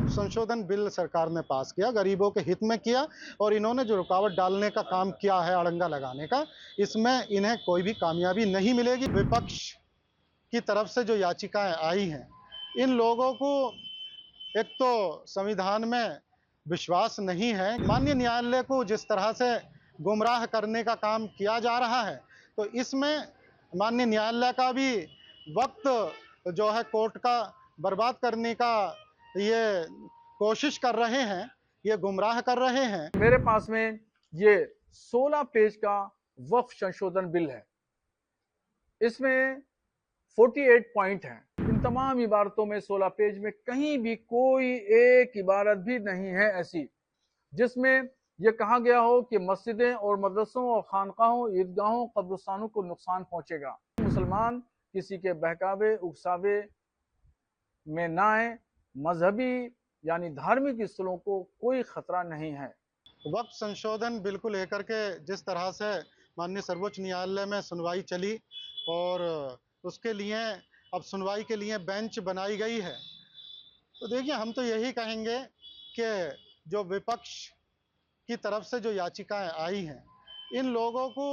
वक्फ संशोधन बिल सरकार ने पास किया, गरीबों के हित में किया और इन्होंने जो रुकावट डालने का काम किया है, अड़ंगा लगाने का, इसमें इन्हें कोई भी कामयाबी नहीं मिलेगी। विपक्ष की तरफ से जो याचिकाएं आई हैं, इन लोगों को एक तो संविधान में विश्वास नहीं है। माननीय न्यायालय को जिस तरह से गुमराह करने का काम किया जा रहा है, तो इसमें माननीय न्यायालय का भी वक्त जो है कोर्ट का बर्बाद करने का ये कोशिश कर रहे हैं, ये गुमराह कर रहे हैं। मेरे पास में ये 16 पेज का वक्फ संशोधन बिल है। इसमें 48 पॉइंट हैं। इन तमाम इबारतों में 16 पेज में कहीं भी कोई एक इबारत भी नहीं है ऐसी जिसमें यह कहा गया हो कि मस्जिदें और मदरसों और खानकाहों, ईदगाहों, कब्रिस्तानों को नुकसान पहुंचेगा। मुसलमान किसी के बहकावे उकसावे में ना आए। मजहबी यानी धार्मिक स्थलों को कोई खतरा नहीं है। वक्फ संशोधन बिल को लेकर के जिस तरह से माननीय सर्वोच्च न्यायालय में सुनवाई चली और उसके लिए अब सुनवाई के लिए बेंच बनाई गई है, तो देखिए हम तो यही कहेंगे कि जो विपक्ष की तरफ से जो याचिकाएं आई हैं, इन लोगों को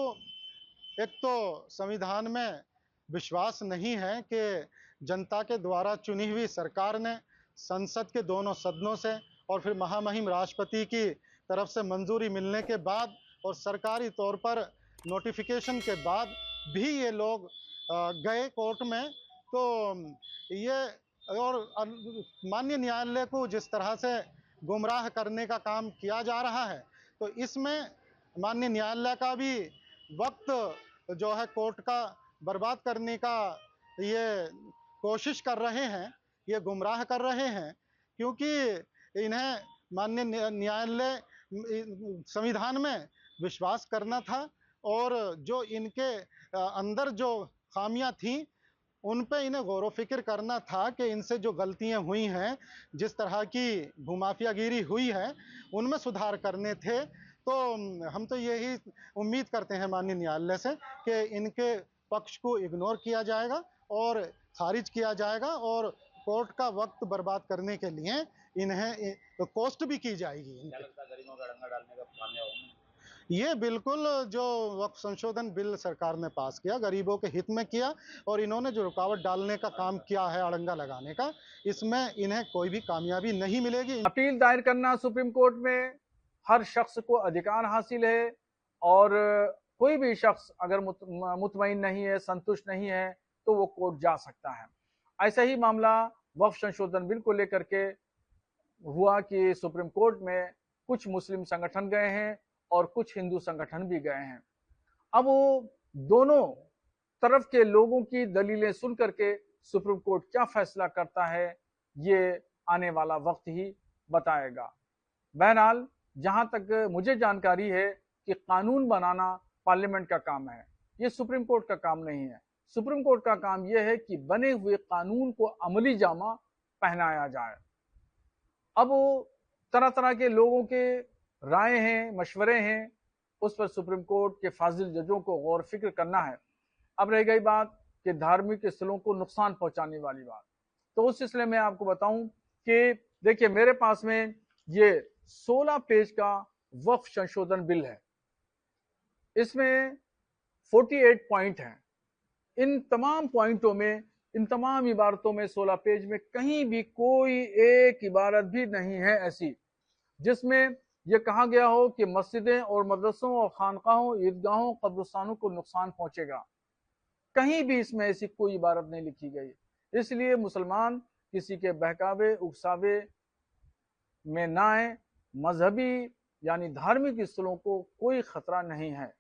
एक तो संविधान में विश्वास नहीं है कि जनता के द्वारा चुनी हुई सरकार ने संसद के दोनों सदनों से और फिर महामहिम राष्ट्रपति की तरफ से मंजूरी मिलने के बाद और सरकारी तौर पर नोटिफिकेशन के बाद भी ये लोग गए कोर्ट में। तो ये और माननीय न्यायालय को जिस तरह से गुमराह करने का काम किया जा रहा है, तो इसमें माननीय न्यायालय का भी वक्त जो है कोर्ट का बर्बाद करने का ये कोशिश कर रहे हैं, ये गुमराह कर रहे हैं, क्योंकि इन्हें माननीय न्यायालय संविधान में विश्वास करना था और जो इनके अंदर जो खामियां थीं उन पे इन्हें गौर फिक्र करना था कि इनसे जो गलतियां हुई हैं, जिस तरह की भूमाफियागिरी हुई है, उनमें सुधार करने थे। तो हम तो यही उम्मीद करते हैं माननीय न्यायालय से कि इनके पक्ष को इग्नोर किया जाएगा और खारिज किया जाएगा और कोर्ट का वक्त बर्बाद करने के लिए इन्हें कोस्ट भी की जाएगी। ये बिल्कुल जो वक्फ संशोधन बिल सरकार ने पास किया, गरीबों के हित में किया और इन्होंने जो रुकावट डालने का काम किया है, अड़ंगा लगाने का, इसमें इन्हें कोई भी कामयाबी नहीं मिलेगी। अपील दायर करना सुप्रीम कोर्ट में हर शख्स को अधिकार हासिल है और कोई भी शख्स अगर मुतमईन नहीं है, संतुष्ट नहीं है, तो वो कोर्ट जा सकता है। ऐसा ही मामला वक्फ संशोधन बिल को लेकर के हुआ कि सुप्रीम कोर्ट में कुछ मुस्लिम संगठन गए हैं और कुछ हिंदू संगठन भी गए हैं। अब वो दोनों तरफ के लोगों की दलीलें सुन करके सुप्रीम कोर्ट क्या फैसला करता है, ये आने वाला वक्त ही बताएगा। बहरहाल जहां तक मुझे जानकारी है कि कानून बनाना पार्लियामेंट का काम है, ये सुप्रीम कोर्ट का काम नहीं है। सुप्रीम कोर्ट का काम यह है कि बने हुए कानून को अमली जामा पहनाया जाए। अब तरह तरह के लोगों के राय हैं, मशवरे हैं, उस पर सुप्रीम कोर्ट के फाजिल जजों को गौर फिक्र करना है। अब रह गई बात कि धार्मिक स्थलों को नुकसान पहुंचाने वाली बात, तो उस सिलसिले में आपको बताऊं कि देखिए मेरे पास में ये 16 पेज का वक्फ संशोधन बिल है। इसमें 48 पॉइंट हैं। इन तमाम पॉइंटों में, इन तमाम इबारतों में 16 पेज में कहीं भी कोई एक इबारत भी नहीं है ऐसी जिसमें यह कहा गया हो कि मस्जिदें और मदरसों और खानकाहों, ईदगाहों, कब्रिस्तानों को नुकसान पहुंचेगा। कहीं भी इसमें ऐसी कोई इबारत नहीं लिखी गई। इसलिए मुसलमान किसी के बहकावे उकसावे में ना आए। मजहबी यानी धार्मिक स्थलों को कोई खतरा नहीं है।